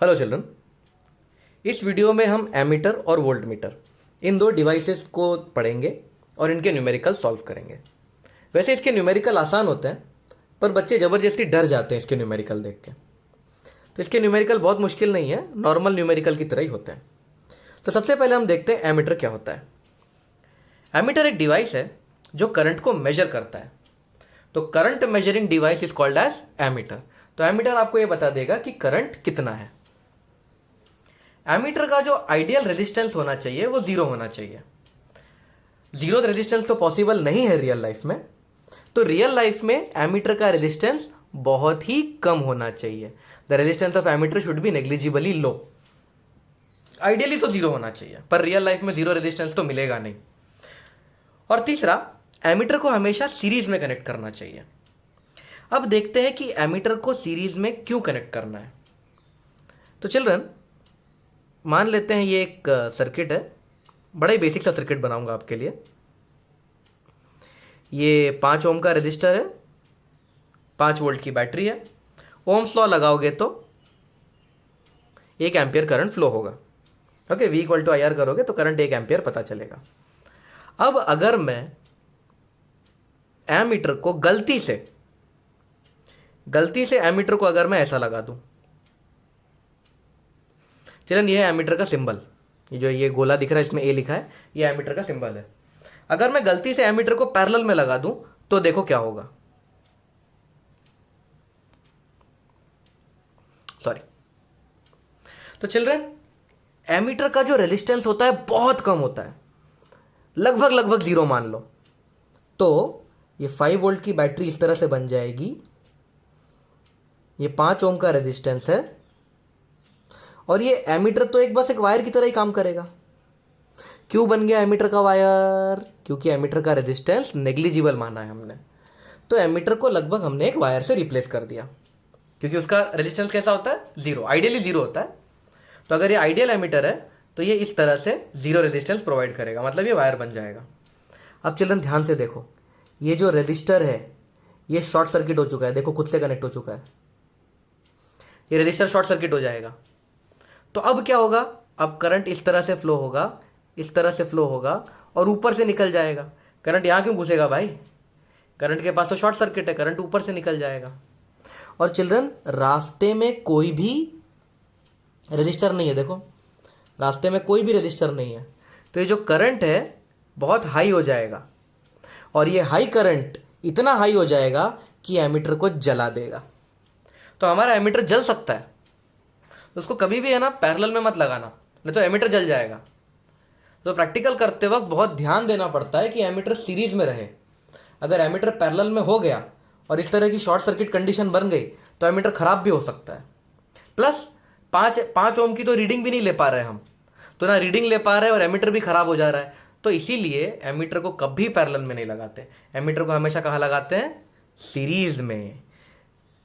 Hello children, इस video में हम एमीटर और वोल्ट मीटर इन दो डिवाइसेस को पढ़ेंगे और इनके न्यूमेरिकल सॉल्व करेंगे। वैसे इसके न्यूमेरिकल आसान होते हैं, पर बच्चे ज़बरदस्ती डर जाते हैं इसके न्यूमेरिकल देख के। तो इसके न्यूमेरिकल बहुत मुश्किल नहीं है, नॉर्मल न्यूमेरिकल की तरह ही होते हैं। तो सबसे पहले हम देखते हैं एमीटर क्या होता है। एमीटर एक डिवाइस है जो करंट को मेजर करता है। तो current measuring device is called as ammeter. तो एमीटर आपको ये बता देगा कि करंट कितना है। एमीटर का जो आइडियल रेजिस्टेंस होना चाहिए वो जीरो होना चाहिए। जीरो रेजिस्टेंस तो पॉसिबल नहीं है रियल लाइफ में। तो रियल लाइफ में एमीटर का रेजिस्टेंस बहुत ही कम होना चाहिए। The resistance of ammeter should be negligibly low. Ideally तो जीरो होना चाहिए, पर रियल लाइफ में जीरो रेजिस्टेंस तो मिलेगा नहीं। और तीसरा, एमीटर को हमेशा सीरीज में कनेक्ट करना चाहिए। अब देखते हैं कि एमीटर को सीरीज में क्यों कनेक्ट करना है। तो चिल्ड्रन, मान लेते हैं ये एक सर्किट है। बड़ा ही बेसिक सा सर्किट बनाऊंगा आपके लिए। ये 5 ओम का रेजिस्टर है, 5 वोल्ट की बैटरी है। ओम्स लॉ लगाओगे तो 1 एम्पियर करंट फ्लो होगा। ओके, V = IR करोगे तो करंट 1 एम्पियर पता चलेगा। अब अगर मैं एमीटर को गलती से एमीटर को अगर मैं ऐसा लगा दूं, चलन ये है एमीटर का सिंबल। ये जो ये गोला दिख रहा है इसमें A लिखा है, ये एमीटर का सिंबल है। अगर मैं गलती से एमीटर को पैरेलल में लगा दूं तो देखो क्या होगा। सॉरी। तो चिल्ड्रन, एमीटर का जो रेजिस्टेंस होता है बहुत कम होता है, लगभग जीरो मान लो। तो ये 5 वोल्ट की बैटरी इस तरह से बन जाएगी। ये 5 ओम का रेजिस्टेंस है और ये एमीटर तो बस एक वायर की तरह ही काम करेगा। क्यों बन गया एमीटर का वायर? क्योंकि एमीटर का रेजिस्टेंस नेग्लिजिबल माना है हमने। तो एमीटर को लगभग हमने एक वायर से रिप्लेस कर दिया, क्योंकि उसका रेजिस्टेंस कैसा होता है? जीरो। आइडियली जीरो होता है। तो अगर ये आइडियल एमीटर है तो ये इस तरह से जीरो रेजिस्टेंस प्रोवाइड करेगा, मतलब ये वायर बन जाएगा। अब चिल्ड्रन ध्यान से देखो, ये जो रेजिस्टर है ये शॉर्ट सर्किट हो चुका है। देखो खुद से कनेक्ट हो चुका है। ये रेजिस्टर शॉर्ट सर्किट हो जाएगा। तो अब क्या होगा? अब करंट इस तरह से फ्लो होगा, इस तरह से फ्लो होगा और ऊपर से निकल जाएगा। करंट यहाँ क्यों घुसेगा भाई? करंट के पास तो शॉर्ट सर्किट है, करंट ऊपर से निकल जाएगा। और चिल्ड्रन, रास्ते में कोई भी रेजिस्टर नहीं है। देखो, रास्ते में कोई भी रेजिस्टर नहीं है। तो ये जो करंट है बहुत हाई हो जाएगा और ये हाई करंट इतना हाई हो जाएगा कि एमीटर को जला देगा। तो हमारा एमीटर जल सकता है। तो उसको कभी भी है ना पैरेलल में मत लगाना, नहीं तो एमीटर जल जाएगा। तो प्रैक्टिकल करते वक्त बहुत ध्यान देना पड़ता है कि एमीटर सीरीज में रहे। अगर एमीटर पैरेलल में हो गया और इस तरह की शॉर्ट सर्किट कंडीशन बन गई तो एमीटर खराब भी हो सकता है। प्लस 5 ओम की तो रीडिंग भी नहीं ले पा रहे हम, तो ना रीडिंग ले पा रहे हैं और एमीटर भी खराब हो जा रहा है। तो इसीलिए एमीटर को कभी पैरेलल में नहीं लगाते। एमीटर को हमेशा कहाँ लगाते हैं? सीरीज में।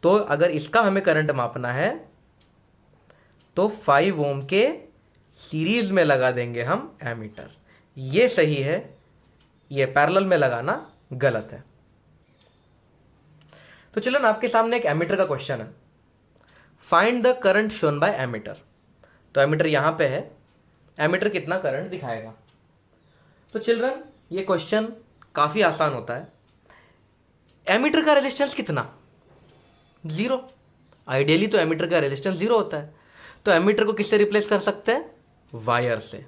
तो अगर इसका हमें करंट मापना है तो 5 ओम के सीरीज में लगा देंगे हम एमीटर। ये सही है, ये पैरेलल में लगाना गलत है। तो चलो ना, आपके सामने एक एमीटर का क्वेश्चन है। Find the current shown by ammeter. तो एमीटर यहां पे है, एमीटर कितना करंट दिखाएगा। तो चिल्ड्रन, ये क्वेश्चन काफी आसान होता है। एमीटर का रेजिस्टेंस कितना? जीरो। आइडियली तो एमीटर का रेजिस्टेंस जीरो होता है। तो एमीटर को किससे रिप्लेस कर सकते हैं? वायर से।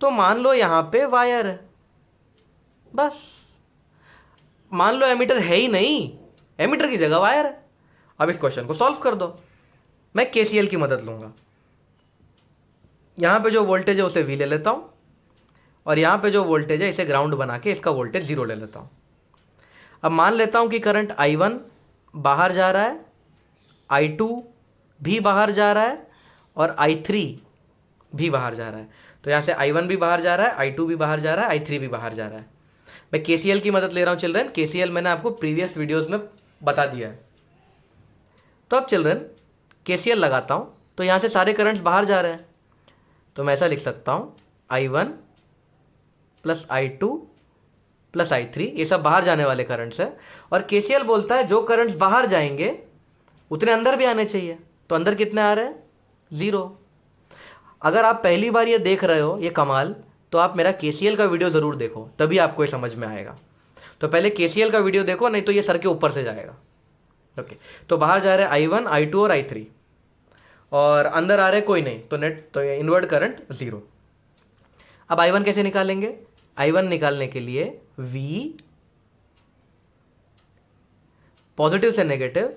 तो मान लो यहां पे वायर है, बस। मान लो एमीटर है ही नहीं, एमीटर की जगह वायर है। अब इस क्वेश्चन को सॉल्व कर दो। मैं KCL की मदद लूंगा। यहां पे जो वोल्टेज है उसे V ले लेता हूं और यहां पे जो वोल्टेज है इसे ग्राउंड बना के इसका वोल्टेज 0 ले लेता हूं। अब मान लेता हूं कि करंट I1 बाहर जा रहा है, I2 भी बाहर जा रहा है और I3 भी बाहर जा रहा है। तो यहां से I1 भी बाहर जा रहा है, I2 भी बाहर जा रहा है, I3 भी बाहर जा रहा है। मैं KCL की मदद ले रहा हूं चिल्ड्रन। KCL मैंने आपको प्रीवियस वीडियोस में बता दिया है। तो अब चिल्ड्रन KCL लगाता हूं तो यहां से सारे करंट्स बाहर जा रहे हैं। तो मैं ऐसा लिख सकता हूं I1 + I2 + I3, ये सब बाहर जाने वाले करंट्स है। और KCL बोलता है जो करंट्स बाहर जाएंगे उतने अंदर भी आने चाहिए। तो अंदर कितने आ रहे हैं? 0। अगर आप पहली बार ये देख रहे हो ये कमाल, तो आप मेरा केसीएल का वीडियो ज़रूर देखो, तभी आपको ये समझ में आएगा। तो पहले केसीएल का वीडियो देखो, नहीं तो ये सर के ऊपर से जाएगा। ओके, तो बाहर जा रहे हैं I1, I2 और I3, और अंदर आ रहे कोई नहीं, तो नेट तो इनवर्ट करंट 0। अब I1 कैसे निकालेंगे? I1 निकालने के लिए V पॉजिटिव से नेगेटिव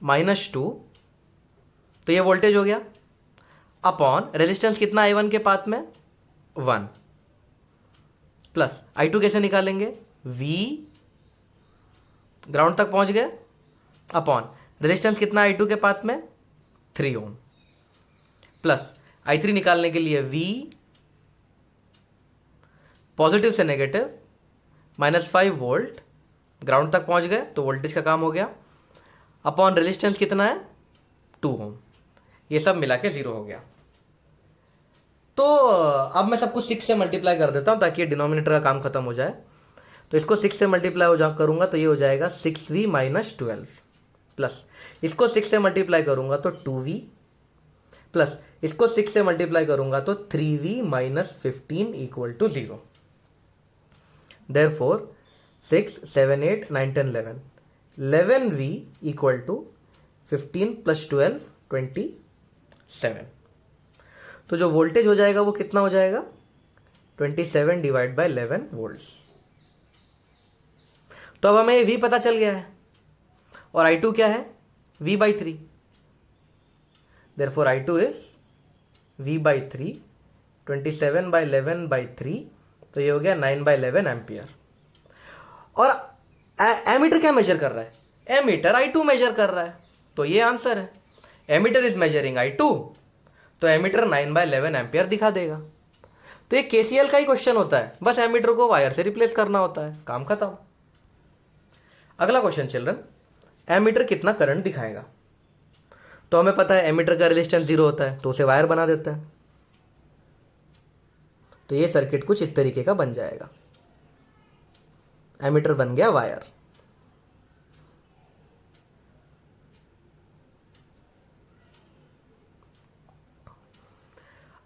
-2, तो ये वोल्टेज हो गया, अपॉन रेजिस्टेंस कितना I1 के पाथ में 1, प्लस I2 कैसे निकालेंगे? V ग्राउंड तक पहुंच गए, अपॉन रेजिस्टेंस कितना I2 के पाथ में 3 ओम, प्लस I3 निकालने के लिए V पॉजिटिव से नेगेटिव -5 वोल्ट, ग्राउंड तक पहुंच गए तो वोल्टेज का काम हो गया, अपॉन रेजिस्टेंस कितना है 2 ओम, ये सब मिला के 0 हो गया। तो अब मैं सब कुछ 6 से मल्टीप्लाई कर देता हूं ताकि डिनोमिनेटर का काम खत्म हो जाए। तो इसको 6 से मल्टीप्लाई करूंगा तो ये हो जाएगा 6v - 12, प्लस इसको 6 से मल्टीप्लाई करूंगा तो 2v, प्लस इसको 6 से मल्टीप्लाई करूंगा तो 3v - 15 = 0। Therefore 6, 7, 8, 9, 10, 11, 11v = 15 + 12 27। तो जो वोल्टेज हो जाएगा वो कितना हो जाएगा? 27 / 11 वोल्ट्स। तो अब हमें v पता चल गया है, और I2 क्या है? v/3। Therefore I2 is v/3, 27 / 11/3, तो ये हो गया 9/11 एम्पियर। और एमीटर क्या मेजर कर रहा है? एमीटर I2 मेजर कर रहा है, तो ये आंसर है। एमीटर इज मेजरिंग I2, तो एमीटर 9/11 एम्पियर दिखा देगा। तो ये केसीएल का ही क्वेश्चन होता है, बस एमीटर को वायर से रिप्लेस करना होता है, काम खत्म। अगला क्वेश्चन चिल्ड्रन, एमीटर कितना करंट दिखाएगा? तो हमें पता है एमीटर का रेजिस्टेंस 0 होता है, तो उसे वायर बना देता है। तो ये सर्किट कुछ इस तरीके का बन जाएगा, एमीटर बन गया वायर।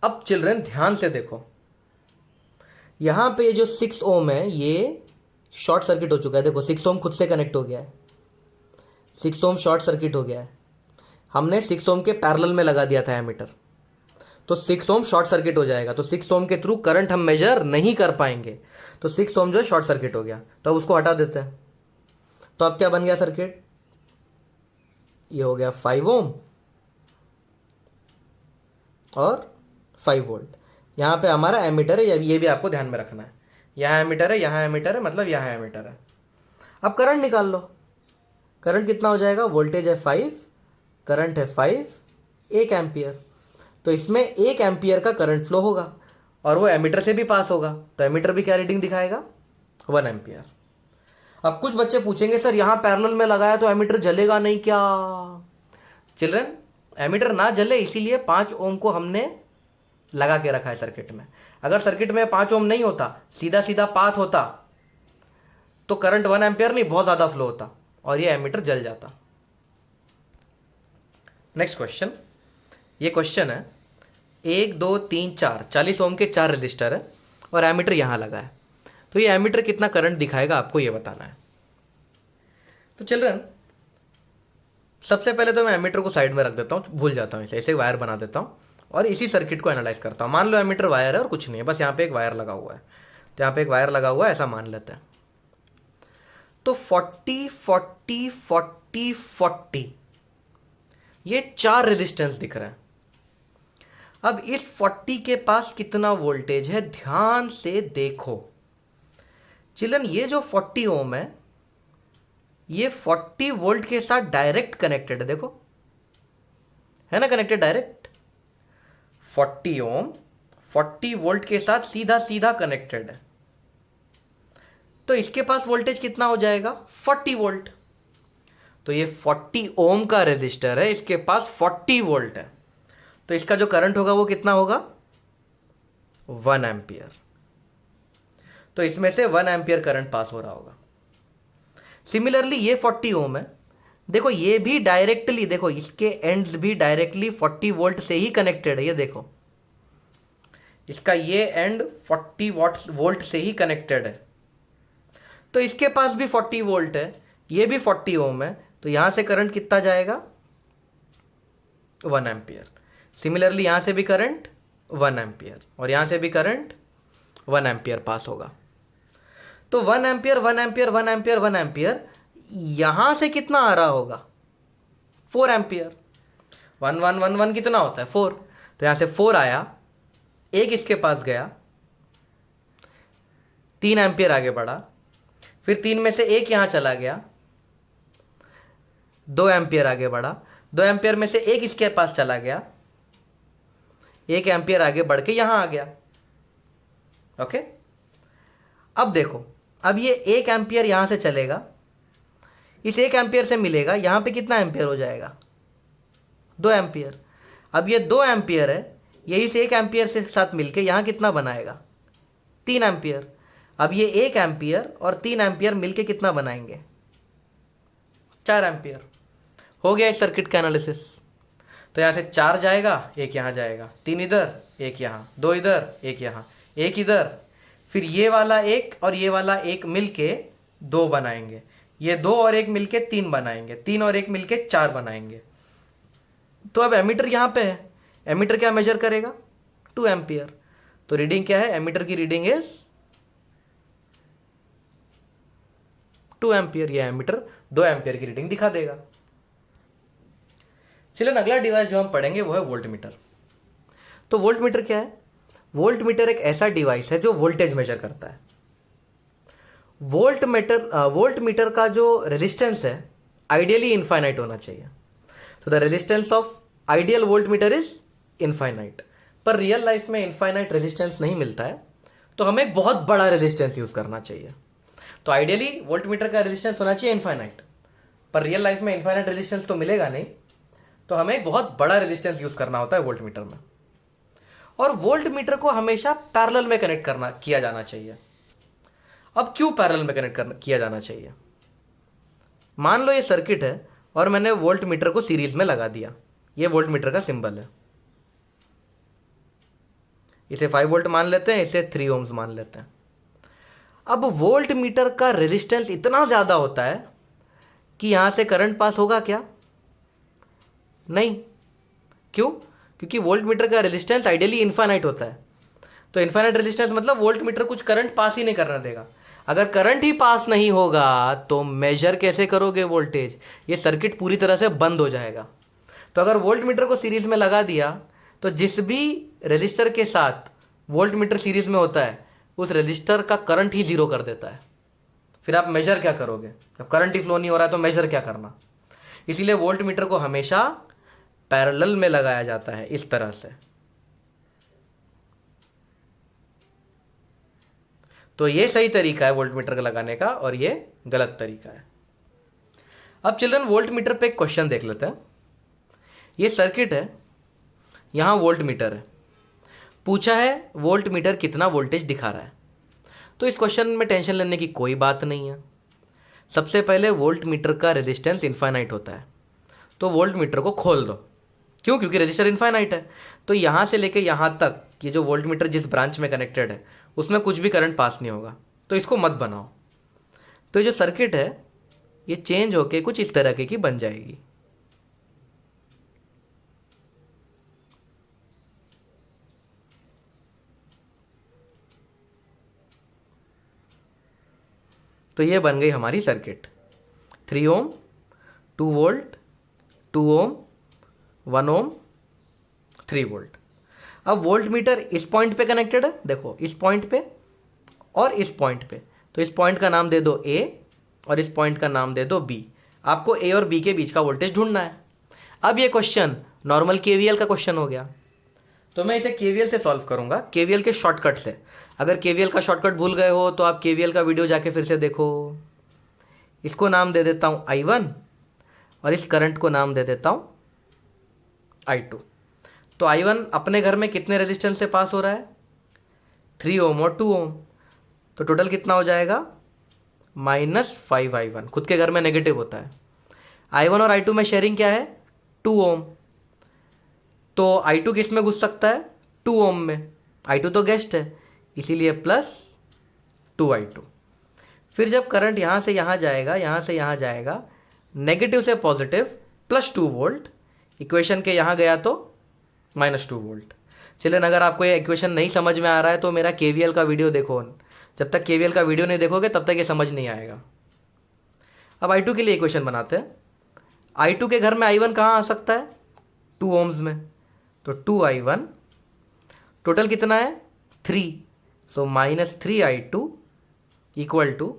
अब चिल्ड्रन ध्यान से देखो, यहां पे जो 6 ओम है ये शॉर्ट सर्किट हो चुका है। देखो 6 ओम खुद से कनेक्ट हो गया है, 6 ओम शॉर्ट सर्किट हो गया है। हमने 6 ओम के पैरेलल में लगा दिया था एमीटर, तो 6 ओम शॉर्ट सर्किट हो जाएगा, तो 6 ओम के थ्रू करंट हम मेजर नहीं कर पाएंगे। तो 6 ओम जो शॉर्ट सर्किट हो गया, तो अब उसको हटा देते हैं। तो अब क्या बन गया सर्किट? ये हो गया 5 ओम और 5 वोल्ट। यहाँ पे हमारा एमीटर है, ये भी आपको ध्यान में रखना है। यहाँ एमीटर है, यहाँ एमीटर है, मतलब यहाँ एमीटर है। अब करंट निकाल लो। करंट कितना हो जाएगा? वोल्टेज है 5, करंट है 5, 1 एम्पियर। तो इसमें 1 एम्पियर का करंट फ्लो होगा, और वो एमीटर से भी पास होगा, तो एमीटर भी क्या रीडिंग दिखाएगा? 1 एम्पियर। अब कुछ बच्चे पूछेंगे सर यहाँ पैरेलल में लगाया तो एमीटर जलेगा नहीं क्या? चिल्ड्रन, एमीटर ना जले इसीलिए 5 ओम को हमने लगा के रखा है सर्किट में। अगर सर्किट में 5 ओम नहीं होता, सीधा सीधा पाथ होता, तो करंट 1 एम्पियर नहीं बहुत ज्यादा फ्लो होता और ये एमीटर जल जाता। नेक्स्ट क्वेश्चन, ये क्वेश्चन है 1, 2, 3, 4 40 ओम के 4 रजिस्टर है और एमीटर यहां लगा है। तो ये एमीटर कितना करंट दिखाएगा आपको ये बताना है। तो चिल्ड्रन, सबसे पहले तो मैं एमीटर को साइड में रख देता हूँ, भूल जाता हूँ, ऐसे वायर बना देता हूँ और इसी सर्किट को एनालाइज करता हूँ। मान लो एमीटर वायर है और कुछ नहीं है, बस यहाँ पे एक वायर लगा हुआ है। तो यहाँ पे एक वायर लगा हुआ है ऐसा मान लेते हैं। तो 40, 40, 40, 40 ये 4 रेजिस्टेंस दिख रहे हैं। अब इस 40 के पास कितना वोल्टेज है ध्यान से देखो। चिल्ड्रन, ये जो 40 ओम है ये 40 वोल्ट के साथ डायरेक्ट कनेक्टेड है, देखो है ना, कनेक्टेड डायरेक्ट। 40 ओम 40 वोल्ट के साथ सीधा सीधा कनेक्टेड है। तो इसके पास वोल्टेज कितना हो जाएगा? 40 वोल्ट। तो ये 40 ओम का रेजिस्टर है, इसके पास 40 वोल्ट है, तो इसका जो करंट होगा वो कितना होगा? 1 एम्पियर। तो इसमें से 1 एम्पियर करंट पास हो रहा होगा। सिमिलरली ये 40 ओम है, देखो ये भी डायरेक्टली, देखो इसके एंड्स भी डायरेक्टली 40 वोल्ट से ही कनेक्टेड है। ये देखो इसका ये एंड 40 वोल्ट से ही कनेक्टेड है, तो इसके पास भी 40 वोल्ट है, ये भी 40 ओम है, तो यहां से करंट कितना जाएगा 1 एम्पियर। सिमिलरली यहां से भी करंट 1 एम्पियर और यहां से भी करंट 1 एम्पियर पास होगा। तो 1 एम्पियर 1 एम्पियर 1 एम्पियर 1 एम्पियर, यहां से कितना आ रहा होगा 4 एम्पियर। 1 1 1 1 कितना होता है 4, तो यहां से 4 आया, एक इसके पास गया, 3 एम्पियर आगे बढ़ा, फिर 3 में से एक यहां चला गया, 2 एम्पियर आगे बढ़ा, 2 एम्पियर में से एक इसके पास चला गया, 1 एम्पियर आगे बढ़ के यहां आ गया। ओके, अब देखो, अब ये 1 एम्पियर यहां से चलेगा, इस 1 एम्पियर से मिलेगा, यहां पे कितना एम्पियर हो जाएगा 2 एम्पियर। अब ये 2 एम्पियर है, ये इस 1 एम्पियर से साथ मिलके यहां कितना बनाएगा 3 एम्पियर। अब ये 1 एम्पियर और 3 एम्पियर मिलके कितना बनाएंगे 4 एम्पियर। हो गया इस सर्किट का एनालिसिस। तो यहां से 4 जाएगा, 1 यहां जाएगा, 3 इधर, 1 यहां, 2 इधर, 1 यहां, 1 इधर, फिर ये वाला 1 और ये वाला 1 मिलके 2 बनाएंगे, ये 2 और 1 मिलके 3 बनाएंगे, 3 और 1 मिलके 4 बनाएंगे। तो अब एमीटर यहां पे है, एमीटर क्या मेजर करेगा 2 एम्पियर। तो रीडिंग क्या है, एमीटर की रीडिंग इज 2 एम्पियर। यह एमीटर 2 एम्पियर की रीडिंग दिखा देगा। चलिए अगला डिवाइस जो हम पढ़ेंगे वो है वोल्ट मीटर। तो वोल्ट मीटर क्या है, वोल्ट मीटर एक ऐसा डिवाइस है जो वोल्टेज मेजर करता है। वोल्ट मीटर का जो रेजिस्टेंस है आइडियली इनफाइनाइट होना चाहिए। तो the resistance of ideal volt meter is infinite, पर रियल लाइफ में इनफाइनाइट रेजिस्टेंस नहीं मिलता है, तो हमें एक बहुत बड़ा रेजिस्टेंस यूज करना चाहिए। तो आइडियली वोल्ट मीटर का रेजिस्टेंस होना चाहिए इनफाइनाइट, पर रियल लाइफ में इनफाइनाइट रेजिस्टेंस तो मिलेगा नहीं, तो हमें एक बहुत बड़ा रेजिस्टेंस यूज करना होता है वोल्ट मीटर में। और वोल्ट मीटर को हमेशा पैरेलल में कनेक्ट किया जाना चाहिए। अब क्यों पैरेलल में कनेक्ट किया जाना चाहिए, मान लो ये सर्किट है और मैंने वोल्ट मीटर को सीरीज में लगा दिया, ये वोल्ट मीटर का सिंबल है, इसे 5 वोल्ट मान लेते हैं, इसे 3 ओम्स मान लेते हैं। अब वोल्ट मीटर का रेजिस्टेंस इतना ज्यादा होता है कि यहां से करंट पास होगा क्या, नहीं। क्यों, क्योंकि वोल्ट मीटर का रेजिस्टेंस आइडियली इनफाइनाइट होता है। तो इनफाइनाइट रेजिस्टेंस मतलब वोल्ट मीटर कुछ करंट पास ही नहीं करना देगा। अगर करंट ही पास नहीं होगा तो मेजर कैसे करोगे वोल्टेज, ये सर्किट पूरी तरह से बंद हो जाएगा। तो अगर वोल्ट मीटर को सीरीज में लगा दिया तो जिस भी रेजिस्टर के साथ वोल्ट मीटर सीरीज में होता है उस रेजिस्टर का करंट ही जीरो कर देता है। फिर आप मेजर क्या करोगे, जब करंट ही फ्लो नहीं हो रहा है तो मेजर क्या करना। इसीलिए वोल्ट मीटर को हमेशा पैरेलल में लगाया जाता है इस तरह से। तो ये सही तरीका है वोल्ट मीटर का लगाने का और ये गलत तरीका है। अब चिल्ड्रन वोल्ट मीटर पे एक क्वेश्चन देख लेते हैं। ये सर्किट है, यहां वोल्ट मीटर है, पूछा है वोल्ट मीटर कितना वोल्टेज दिखा रहा है। तो इस क्वेश्चन में टेंशन लेने की कोई बात नहीं है। सबसे पहले वोल्ट मीटर का रेजिस्टेंस इनफाइनाइट होता है, तो वोल्ट मीटर को खोल दो। क्यों, क्योंकि रेजिस्टर इनफाइनाइट है। तो यहां से लेके यहां तक ये जो वोल्ट मीटर जिस ब्रांच में कनेक्टेड है उसमें कुछ भी करंट पास नहीं होगा, तो इसको मत बनाओ। तो ये जो सर्किट है ये चेंज होके कुछ इस तरह की बन जाएगी। तो ये बन गई हमारी सर्किट, 3 ओम, 2 वोल्ट, 2 ओम, 1 ओम, 3 वोल्ट। अब वोल्ट मीटर इस पॉइंट पे कनेक्टेड है, देखो इस पॉइंट पे और इस पॉइंट पे। तो इस पॉइंट का नाम दे दो A और इस पॉइंट का नाम दे दो B। आपको A और B के बीच का वोल्टेज ढूंढना है। अब ये क्वेश्चन नॉर्मल KVL का क्वेश्चन हो गया, तो मैं इसे KVL से सॉल्व करूंगा, KVL के शॉर्टकट से। अगर KVL का शॉर्टकट भूल गए हो तो आप KVL का वीडियो जाके फिर से देखो। इसको नाम दे देता हूं I1 और इस करंट को नाम दे देता हूं I2। तो I1 अपने घर में कितने रेजिस्टेंस से पास हो रहा है, 3 ओम और 2 ओम। तो टोटल कितना हो जाएगा -5 I1, खुद के घर में नेगेटिव होता है। I1 और I2 में शेयरिंग क्या है, 2 ओम, तो I2 किस में घुस सकता है, 2 ओम में, I2 तो गेस्ट है, इसीलिए प्लस 2I2। फिर जब करंट यहाँ से यहाँ जाएगा, यहाँ से यहाँ जाएगा, नेगेटिव से पॉजिटिव प्लस 2 वोल्ट, इक्वेशन के यहाँ गया तो माइनस 2 वोल्ट। चलिए, अगर आपको ये इक्वेशन नहीं समझ में आ रहा है तो मेरा केवीएल का वीडियो देखो, जब तक केवीएल का वीडियो नहीं देखोगे तब तक ये समझ नहीं आएगा। अब I2 के लिए इक्वेशन बनाते हैं। I2 के घर में I1 कहाँ आ सकता है, 2 ओम्स में, तो 2I1, टोटल कितना है 3, सो -3I2 इक्वल टू,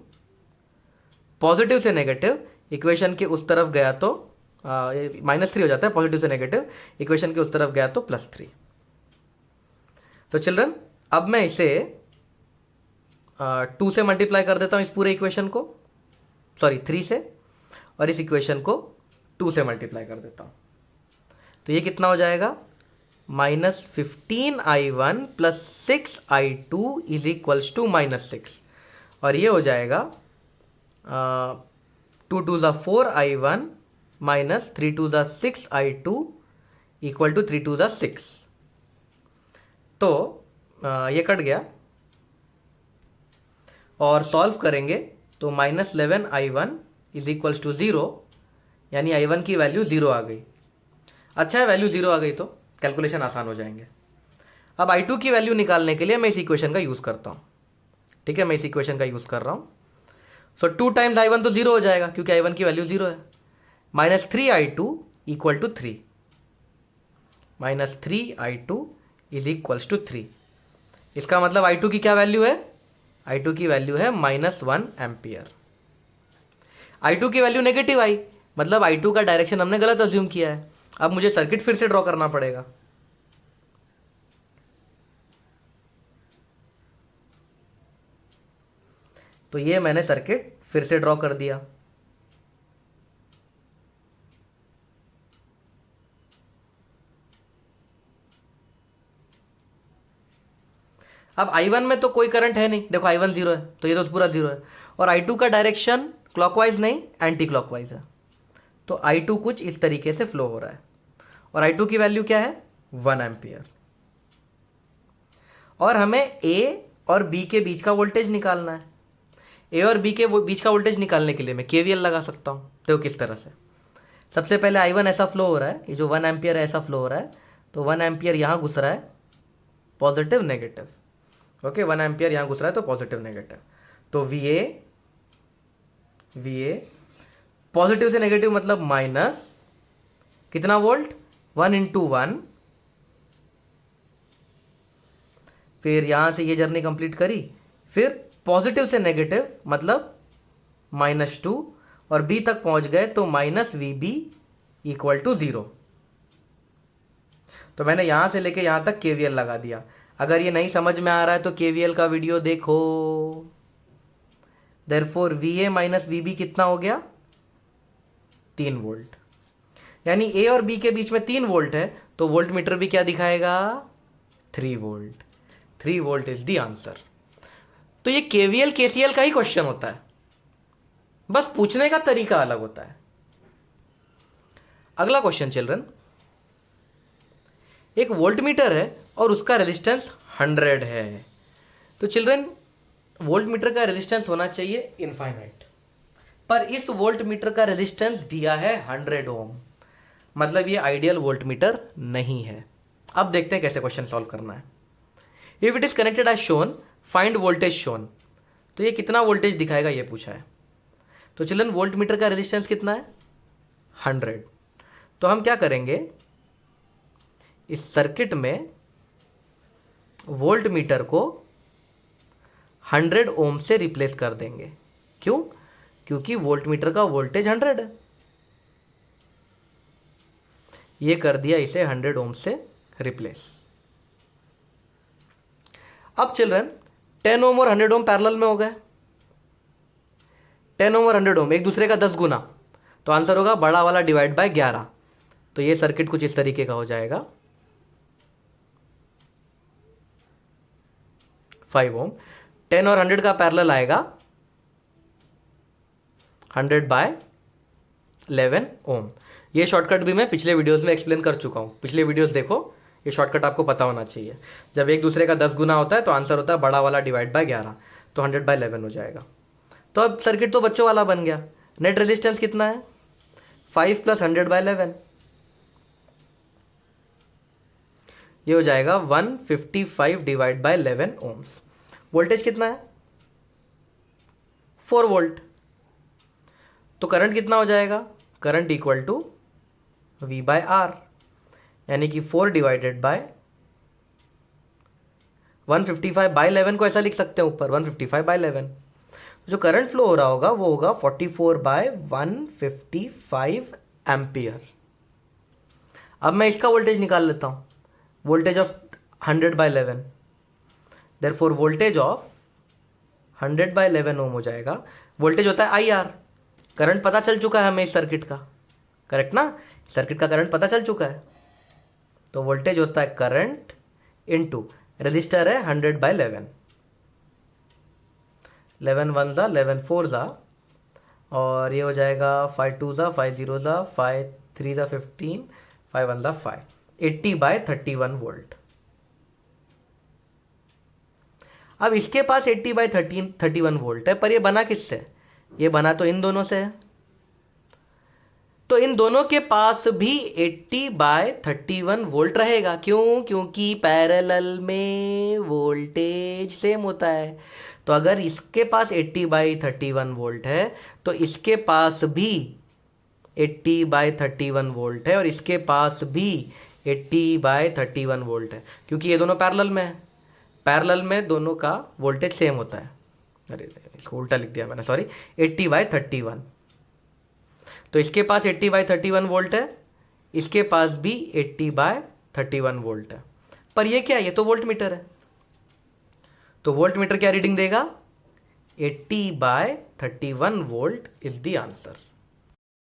पॉजिटिव से नेगेटिव इक्वेशन के उस तरफ गया तो -3 हो जाता है, पॉजिटिव से नेगेटिव इक्वेशन के उस तरफ गया तो +3। तो चिल्ड्रन अब मैं इसे 2 से मल्टीप्लाई कर देता हूँ इस पूरे इक्वेशन को, सॉरी 3 से, और इस इक्वेशन को 2 से मल्टीप्लाई कर देता हूँ। तो ये कितना हो जाएगा, -15I1 + 6I2 is equals to -6, और ये हो जाएगा 2 2 ज़ा 4I1 -3 2 ज़ा 6I2 इक्वल टू 3 2 ज़ा 6। तो ये कट गया और सॉल्व करेंगे तो -11I1 इज इक्वल्स टू 0, यानी I1 की वैल्यू 0 आ गई। अच्छा है, वैल्यू 0 आ गई तो कैलकुलेशन आसान हो जाएंगे। अब I2 की वैल्यू निकालने के लिए मैं इस इक्वेशन का यूज़ करता हूँ। ठीक है, मैं इस इक्वेशन का यूज़ कर रहा हूँ। सो 2 टाइम्स I1 तो 0 हो जाएगा क्योंकि I1 की वैल्यू 0 है, -3I2 equal to 3, -3I2 is equals to 3। इसका मतलब I2 की क्या वैल्यू है, I2 की वैल्यू है -1 एम्पियर। I2 की वैल्यू नेगेटिव आई, मतलब I2 का डायरेक्शन हमने गलत अज्यूम किया है। अब मुझे सर्किट फिर से ड्रॉ करना पड़ेगा। तो ये मैंने सर्किट फिर से ड्रॉ कर दिया। अब I1 में तो कोई करंट है नहीं, देखो I1 0 है तो ये तो पूरा 0 है, और I2 का डायरेक्शन क्लॉकवाइज नहीं एंटी क्लॉकवाइज है, तो I2 कुछ इस तरीके से फ्लो हो रहा है, और I2 की वैल्यू क्या है 1 एम्पियर। और हमें A और B के बीच का वोल्टेज निकालना है। A और B के बीच का वोल्टेज निकालने के लिए मैं KVL लगा सकता हूँ। देखो किस तरह से, सबसे पहले I1 ऐसा फ्लो हो रहा है, ये जो 1 एम्पियर ऐसा फ्लो हो रहा है, तो 1 एम्पियर यहाँ घुस रहा है, पॉजिटिव नेगेटिव, ओके 1 एम्पियर यहाँ घुस रहा है तो पॉजिटिव नेगेटिव, तो VA पॉजिटिव से नेगेटिव मतलब माइनस कितना वोल्ट, 1 × 1, फिर यहाँ से ये जर्नी कंप्लीट करी, फिर पॉजिटिव से नेगेटिव मतलब -2, और B तक पहुँच गए तो -VB इक्वल टू 0। तो मैंने यहाँ से लेके यहाँ तक KVL लगा दिया। अगर ये नहीं समझ में आ रहा है तो KVL का वीडियो देखो। देयरफॉर VA - VB कितना हो गया, 3 वोल्ट, यानी A और B के बीच में 3 वोल्ट है, तो वोल्ट मीटर भी क्या दिखाएगा, 3 volt. 3 volt is the answer. तो ये KVL KCL का ही क्वेश्चन होता है, बस पूछने का तरीका अलग होता है। अगला क्वेश्चन चिल्ड्रन, एक वोल्ट मीटर है और उसका रेजिस्टेंस 100 है। तो चिल्ड्रन वोल्ट मीटर का रेजिस्टेंस होना चाहिए इनफाइनाइट, पर इस वोल्ट मीटर का रेजिस्टेंस दिया है 100 ओम, मतलब ये आइडियल वोल्ट मीटर नहीं है। अब देखते हैं कैसे क्वेश्चन सॉल्व करना है। If it is connected as shown, find voltage shown, तो ये कितना वोल्टेज दिखाएगा ये पूछा है। तो चिल्ड्रन वोल्ट मीटर का रेजिस्टेंस कितना है, 100। तो हम क्या करेंगे, इस सर्किट में वोल्ट मीटर को 100 ओम से रिप्लेस कर देंगे। क्यों, क्योंकि वोल्ट मीटर का वोल्टेज 100 है। ये कर दिया इसे 100 ओम से रिप्लेस। अब चिल्ड्रन 10 ओम और 100 ओम पैरेलल में हो गए। 10 ओम और 100 ओम एक दूसरे का 10 गुना, तो आंसर होगा बड़ा वाला डिवाइड बाय 11। तो ये सर्किट कुछ इस तरीके का हो जाएगा, 5 ओम। 10 और 100 का पैरेलल आएगा 100 बाय 11 ओम। ये शॉर्टकट भी मैं पिछले वीडियोस में एक्सप्लेन कर चुका हूँ, पिछले वीडियोस देखो, ये शॉर्टकट आपको पता होना चाहिए। जब एक दूसरे का 10 गुना होता है तो आंसर होता है बड़ा वाला डिवाइड बाय 11, तो 100/11 हो जाएगा। तो अब सर्किट तो बच्चों वाला बन गया। नेट रेजिस्टेंस कितना है? 5 + 100/11, ये हो जाएगा 155/11 ओम्स। वोल्टेज कितना है? 4 वोल्ट। तो करंट कितना हो जाएगा? करंट इक्वल टू V/R, यानी कि 4 डिवाइडेड बाय 155/11 को ऐसा लिख सकते हैं ऊपर, 155/11। जो करंट फ्लो हो रहा होगा वो होगा 44/155 एम्पियर। अब मैं इसका वोल्टेज निकाल लेता हूं, voltage of 100/11, therefore voltage of 100/11 ओम हो जाएगा। वोल्टेज होता है IR, करंट पता चल चुका है हमें इस सर्किट का, करेक्ट ना? सर्किट का करंट पता चल चुका है, तो वोल्टेज होता है करंट इनटू रजिस्टर है 100/11, 11 1 ज़ा 11 4 ज़ा, और ये हो जाएगा 5 2 ज़ा 5 0 ज़ा 5 3 ज़ा 15 5 1 ज़ा 5, 80/31 वोल्ट। अब इसके पास 80/31 वोल्ट है, पर ये बना किससे? ये बना तो इन दोनों से है, तो इन दोनों के पास भी 80/31 वोल्ट रहेगा। क्यों? क्योंकि पैरेलल में वोल्टेज सेम होता है। तो अगर इसके पास 80/31 वोल्ट है तो इसके पास भी 80/31 वोल्ट है, और इसके पास भी 80/31 वोल्ट है, क्योंकि ये दोनों पैरेलल में है। पैरेलल में दोनों का वोल्टेज सेम होता है। अरे इसको उल्टा लिख दिया मैंने, सॉरी, 80/31। तो इसके पास 80/31 वोल्ट है, इसके पास भी 80/31 वोल्ट है। पर ये क्या है? ये तो वोल्ट मीटर है, तो वोल्ट मीटर क्या रीडिंग देगा? 80/31 वोल्ट इज द आंसर।